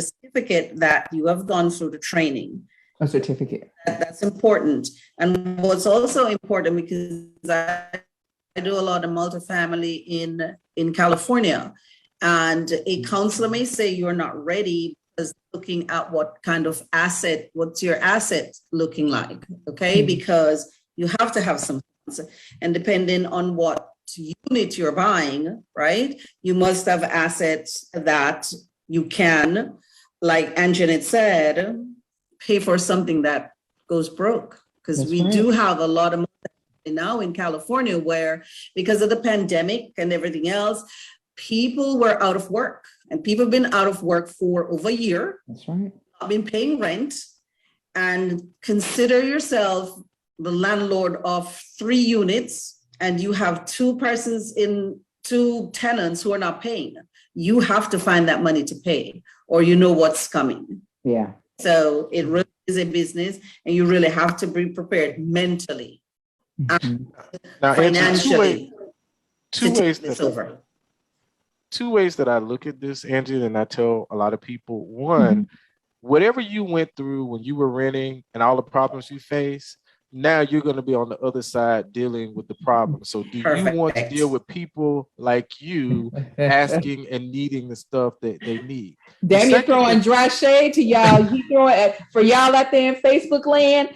certificate that you have gone through the training. A certificate. That's important. And what's also important, because I do a lot of multifamily in California, and a counselor may say you're not ready because looking at what's your asset looking like, okay? Because you have to have some, and depending on what unit you're buying, right? You must have assets that you can, like Anjanette said, pay for something that goes broke. Because we do have a lot of now in California where, because of the pandemic and everything else, people were out of work, and people have been out of work for over a year. That's right. Not been paying rent, and consider yourself the landlord of 3 units, and you have 2 tenants who are not paying. You have to find that money to pay, or what's coming. Yeah. So it really is a business, and you really have to be prepared mentally, now, financially. Two ways that I look at this, Angie, and I tell a lot of people. One, whatever you went through when you were renting and all the problems you face, now you're going to be on the other side dealing with the problem. So do you want to deal with people like you asking and needing the stuff that they need? Damien throwing dry shade to y'all. He throwing for y'all out there in Facebook land.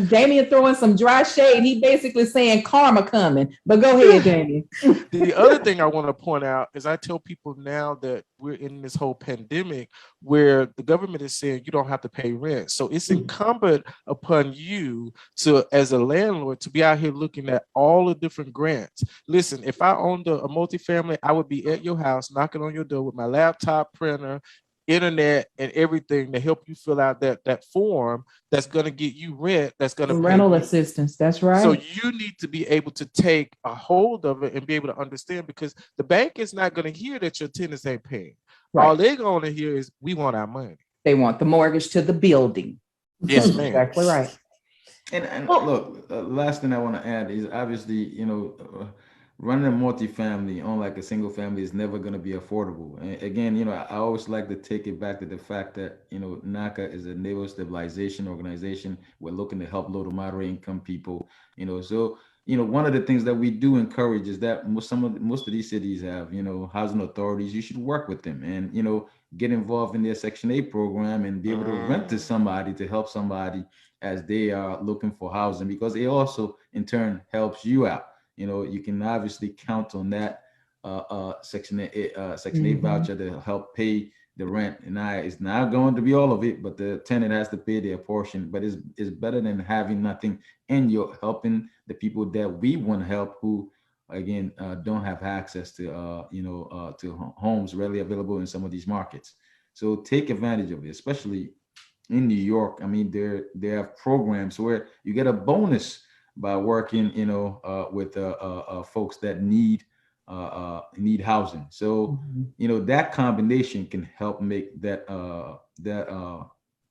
Damien throwing some dry shade. He basically saying karma coming. But go ahead, Damien. The other thing I want to point out is I tell people now that we're in this whole pandemic where the government is saying you don't have to pay rent. So it's incumbent upon you to, as a landlord, to be out here looking at all the different grants. Listen, if I owned a multifamily, I would be at your house knocking on your door with my laptop, printer, internet, and everything to help you fill out that form that's going to get you rent, that's going to rental assistance. That's right. So you need to be able to take a hold of it and be able to understand, because the bank is not going to hear that your tenants ain't paying. Right. All they're going to hear is we want our money. They want the mortgage to the building. Yes, ma'am. Exactly right. And look, last thing I want to add is obviously, running a multifamily on like a single family is never going to be affordable. And again, I always like to take it back to the fact that, NACA is a neighborhood stabilization organization. We're looking to help low to moderate income people, so, one of the things that we do encourage is that most of these cities have, housing authorities. You should work with them and, get involved in their Section 8 program and be able to rent to somebody to help somebody as they are looking for housing, because it also in turn helps you out. You can obviously count on that Section 8 voucher to help pay the rent. And it's not going to be all of it, but the tenant has to pay their portion. But it's better than having nothing, and you're helping the people that we want to help who, again, don't have access to to homes readily available in some of these markets. So take advantage of it, especially in New York. I mean, they have programs where you get a bonus by working, with folks that need housing. So, that combination can help make that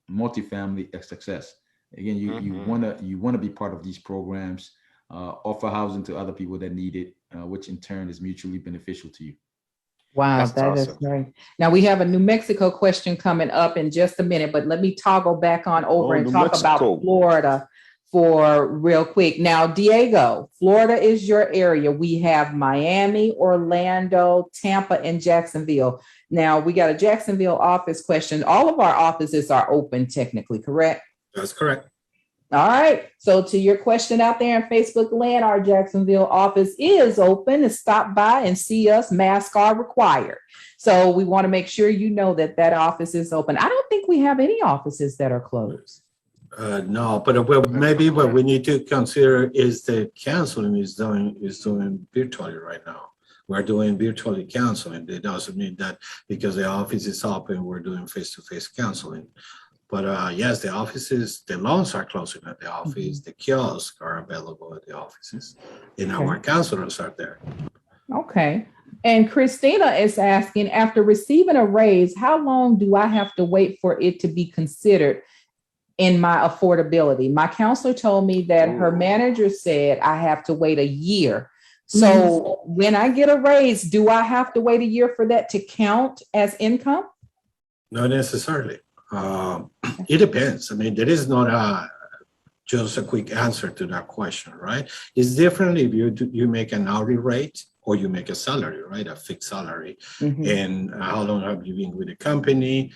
multifamily a success. Again, you wanna be part of these programs, offer housing to other people that need it, which in turn is mutually beneficial to you. Wow, That's that is awesome. great. Now we have a New Mexico question coming up in just a minute, but let me toggle back on over and New talk about Mexico. Florida for real quick. Now, Diego, Florida is your area. We have Miami, Orlando, Tampa, and Jacksonville. Now we got a Jacksonville office question. All of our offices are open technically, correct? That's correct. All right. So to your question out there in Facebook land, our Jacksonville office is open. Stop by and see us. Masks are required. So we want to make sure you know that office is open. I don't think we have any offices that are closed. No, but maybe what we need to consider is the counseling is doing virtually right now. We're doing virtually counseling. It doesn't mean that because the office is open, we're doing face-to-face counseling. But yes, the loans are closing at the office. The kiosks are available at the offices, and our counselors are there. Okay. And Christina is asking, after receiving a raise, how long do I have to wait for it to be considered in my affordability? My counselor told me that her manager said I have to wait a year. So when I get a raise, do I have to wait a year for that to count as income? Not necessarily. It depends. I mean, there is not just a quick answer to that question, right? It's different if you make an hourly rate or you make a salary, right? A fixed salary. And how long have you been with the company?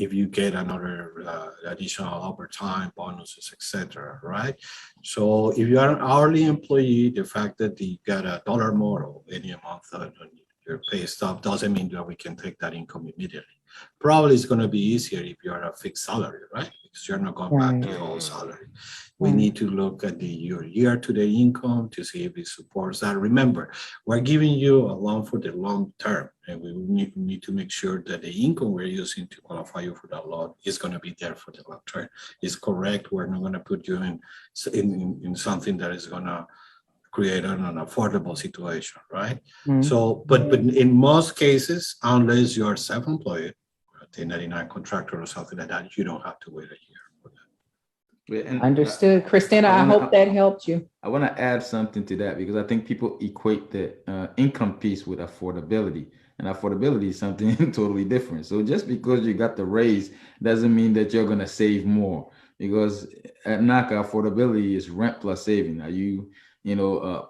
If you get another additional overtime, bonuses, etc., right? So if you are an hourly employee, the fact that you got $1 more or any amount on your pay stub doesn't mean that we can take that income immediately. Probably it's going to be easier if you're a fixed salary, right? Because you're not going back to your old salary. We need to look at your year-to-date income to see if it supports that. Remember, we're giving you a loan for the long term, and we need to make sure that the income we're using to qualify you for that loan is going to be there for the long term. It's correct. We're not going to put you in something that is going to create an affordable situation, right? So, but in most cases, unless you're self-employed, 1099 contractor or something like that, you don't have to wait a year for that. And Understood. Christina, I hope that helped you. I want to add something to that because I think people equate the income piece with affordability, and affordability is something totally different. So just because you got the raise doesn't mean that you're going to save more, because at NACA, affordability is rent plus saving. Are you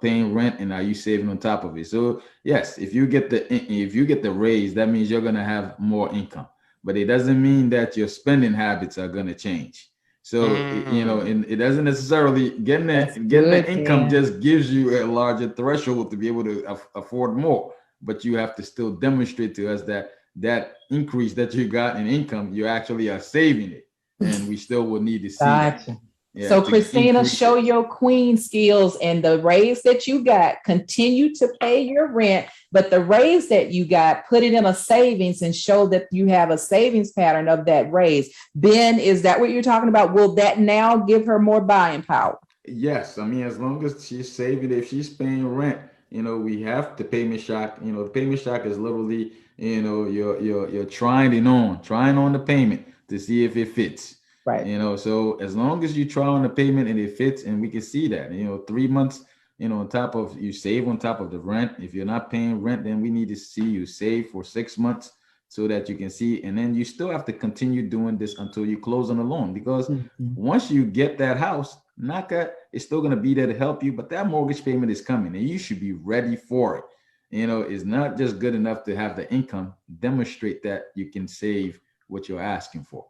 paying rent, and are you saving on top of it? So yes, if you get the raise, that means you're going to have more income, but it doesn't mean that your spending habits are going to change. So and it doesn't necessarily getting the income just gives you a larger threshold to be able to afford more, but you have to still demonstrate to us that increase that you got in income, you actually are saving it, and we still will need to see that. Yeah, so Christina, show your queen skills, and the raise that you got, continue to pay your rent, but the raise that you got, put it in a savings and show that you have a savings pattern of that raise. Ben, is that what you're talking about? Will that now give her more buying power? Yes. I mean, as long as she's saving, if she's paying rent, we have the payment shock. The payment shock is literally, you're trying on the payment to see if it fits. Right. So as long as you try on the payment and it fits, and we can see that, 3 months, on top of you save on top of the rent. If you're not paying rent, then we need to see you save for 6 months so that you can see. And then you still have to continue doing this until you close on the loan, because once you get that house, NACA is still going to be there to help you, but that mortgage payment is coming and you should be ready for it. It's not just good enough to have the income. Demonstrate that you can save what you're asking for.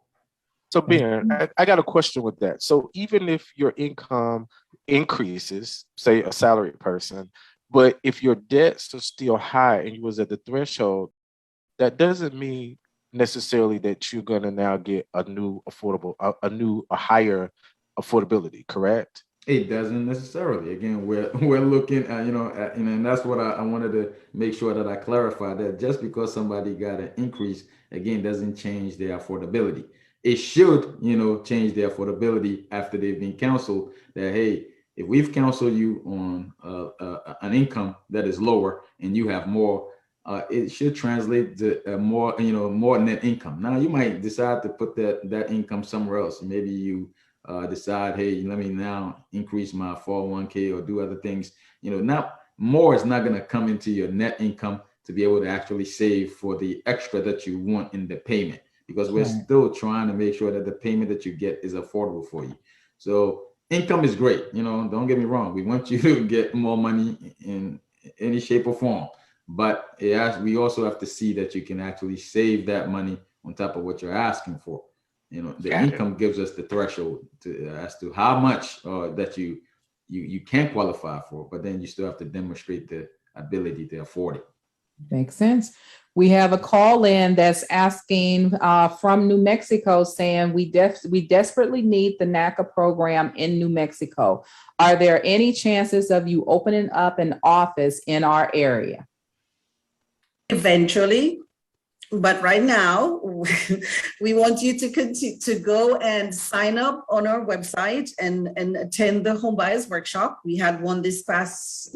So Ben, I got a question with that. So even if your income increases, say a salaried person, but if your debts are still high and you was at the threshold, that doesn't mean necessarily that you're going to now get a new affordable, a higher affordability, correct? It doesn't necessarily. Again, we're looking at, and that's what I wanted to make sure that I clarify, that just because somebody got an increase, again, doesn't change their affordability. It should, change their affordability after they've been counseled that, hey, if we've counseled you on an income that is lower and you have more, it should translate to more net income. Now you might decide to put that income somewhere else. Maybe you decide, hey, let me now increase my 401k or do other things. Not more is not going to come into your net income to be able to actually save for the extra that you want in the payment, because we're still trying to make sure that the payment that you get is affordable for you. So income is great. Don't get me wrong. We want you to get more money in any shape or form, but we also have to see that you can actually save that money on top of what you're asking for. The income gives us the threshold as to how much that you can qualify for, but then you still have to demonstrate the ability to afford it. Makes sense. We have a call in that's asking from New Mexico, saying we desperately need the NACA program in New Mexico. Are there any chances of you opening up an office in our area? Eventually. But right now, we want you to continue to go and sign up on our website and attend the home buyers workshop. We had one this past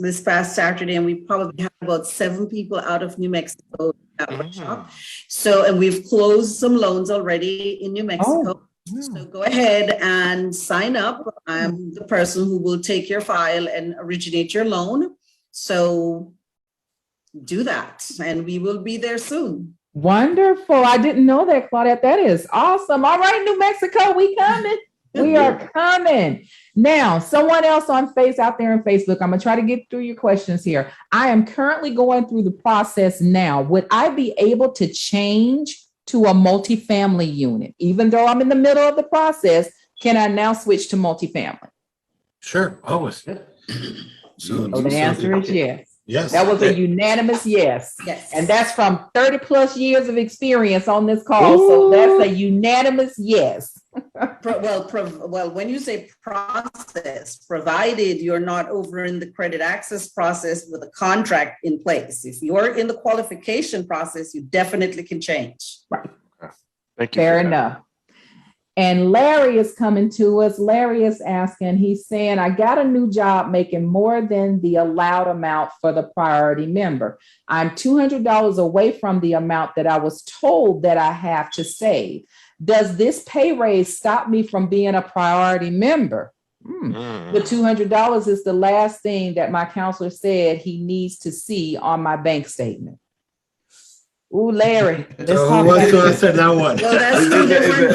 Saturday, and we probably had about 7 people out of New Mexico at that workshop. So, and we've closed some loans already in New Mexico. So go ahead and sign up. I'm the person who will take your file and originate your loan. So do that, and we will be there soon. Wonderful. I didn't know that, Claudette. That is awesome. All right, New Mexico, we coming. We are coming. Now, someone else out there on Facebook, I'm going to try to get through your questions here. I am currently going through the process now. Would I be able to change to a multifamily unit? Even though I'm in the middle of the process, can I now switch to multifamily? Sure, always. So the answer is yes. Yes. That was a unanimous yes. Yes. And that's from 30 plus years of experience on this call. So that's a unanimous yes. Well, when you say process, provided you're not over in the credit access process with a contract in place. If you're in the qualification process, you definitely can change. Right. Thank you. Fair enough. And Larry is coming to us. Larry is asking, he's saying, I got a new job making more than the allowed amount for the priority member. I'm $200 away from the amount that I was told that I have to save. Does this pay raise stop me from being a priority member? The $200 is the last thing that my counselor said he needs to see on my bank statement. Ooh, Larry. So who wants to answer that one? Well, that's two different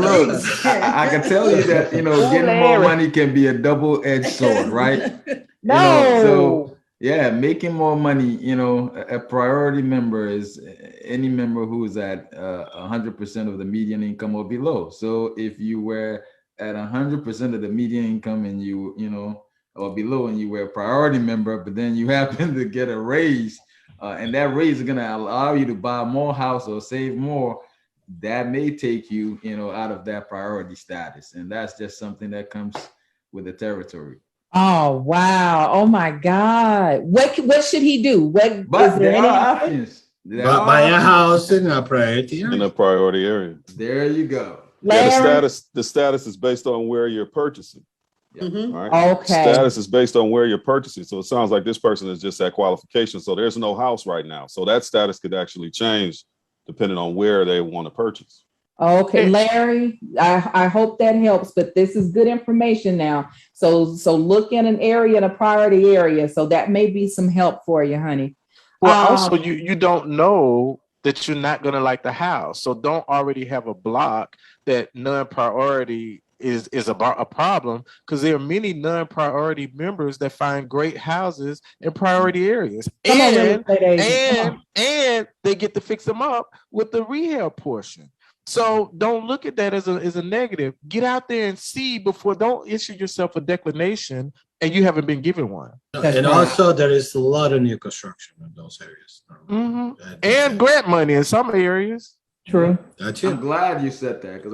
things. I can tell you that, getting more money can be a double-edged sword, right? No. Making more money, a priority member is any member who is at 100% of the median income or below. So if you were at 100% of the median income and or below, and you were a priority member, but then you happen to get a raise, and that raise is going to allow you to buy more house or save more, that may take you, out of that priority status. And that's just something that comes with the territory. Oh, wow. Oh, my God. What should he do? But there are options. Buy a house in a priority area. In a priority area. There you go. Yeah, the status is based on where you're purchasing. Right? Okay. Status is based on where you're purchasing. So it sounds like this person is just at qualification. So there's no house right now. So that status could actually change depending on where they want to purchase. Okay, Larry, I hope that helps, but this is good information now. So look in an area, in a priority area. So that may be some help for you, honey. Well, also you don't know that you're not going to like the house. So don't already have a block that non-priority is about a problem, because there are many non-priority members that find great houses in priority areas, and they get to fix them up with the rehab portion. So don't look at that as a negative. Get out there and see before. Don't issue yourself a declination and you haven't been given one. And also there is a lot of new construction in those areas. And grant money in some areas. True. That's I'm it. glad you said that because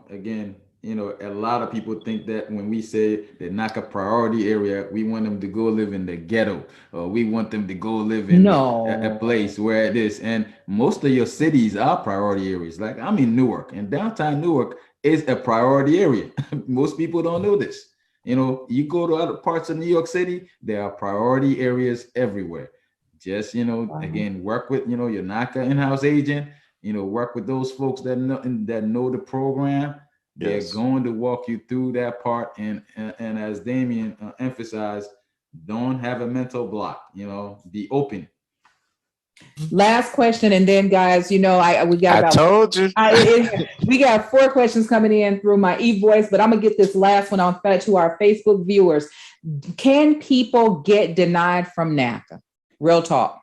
again, a lot of people think that when we say the Naka priority area, we want them to go live in the ghetto, or we want them to go live in a No. place where it is. And most of your cities are priority areas. Like I'm in Newark, and downtown Newark is a priority area. Most people don't know this. You go to other parts of New York City, there are priority areas everywhere. Just, again, work with, your NACA in-house agent, work with those folks that know the program. They're Yes. going to walk you through that part. And as Damien emphasized, don't have a mental block, be open. Last question, and then guys, we got I about told you. we got 4 questions coming in through my e-voice, but I'm gonna get this last one on to our Facebook viewers. Can people get denied from NACA? Real talk.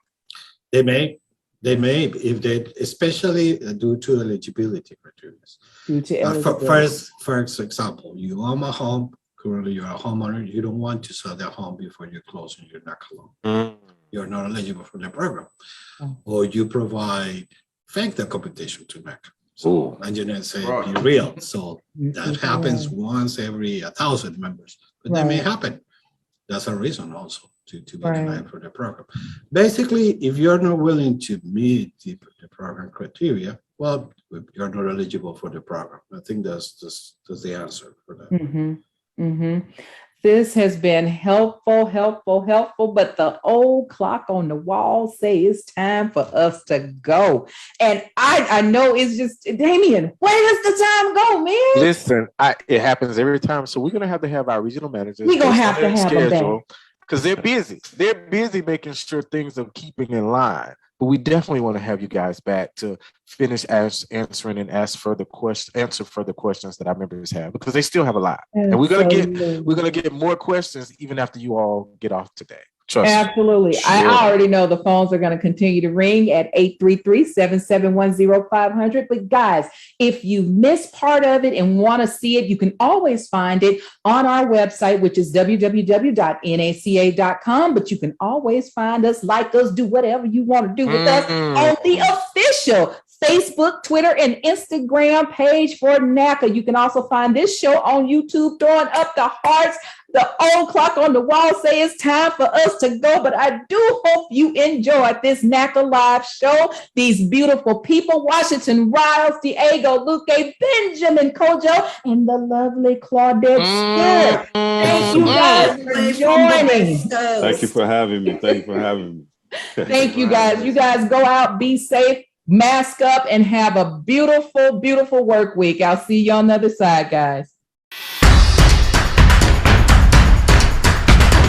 They may, if they, especially due to eligibility criteria. Due to eligibility. For example, you own a home, currently you're a homeowner, you don't want to sell that home before you close on your NACA loan. You're not eligible for the program. Or you provide fake documentation to NACA. So engineers say, be real. So that happens once every 1,000 members, but that may happen. That's a reason also to be denied for the program. Basically, if you're not willing to meet the program criteria, well, you're not eligible for the program. I think that's the answer for that. This has been helpful, but the old clock on the wall say it's time for us to go. And I know it's just, Damien, where does the time go, man? Listen, it happens every time. So we're going to have our regional managers. We're going to have them back. Because they're busy. They're busy making sure things are keeping in line. But we definitely want to have you guys back to finish answering and answer further questions that our members have, because they still have a lot. And we're gonna get more questions even after you all get off today. Trust Absolutely. me. I already know the phones are going to continue to ring at 833-771-0500. But guys, if you missed part of it and want to see it, you can always find it on our website, which is www.naca.com. But you can always find us, like us, do whatever you want to do with us on the official Facebook, Twitter, and Instagram page for NACA. You can also find this show on YouTube, throwing up the hearts. The old clock on the wall say it's time for us to go, but I do hope you enjoyed this NACA Live show. These beautiful people, Washington Riles, Diego, Luque, Benjamin Kojo, and the lovely Claudette Stewart. Thank you guys for joining. Thank you for having me. Thank you guys. You guys go out, be safe, mask up, and have a beautiful, beautiful work week. I'll see you on the other side, guys.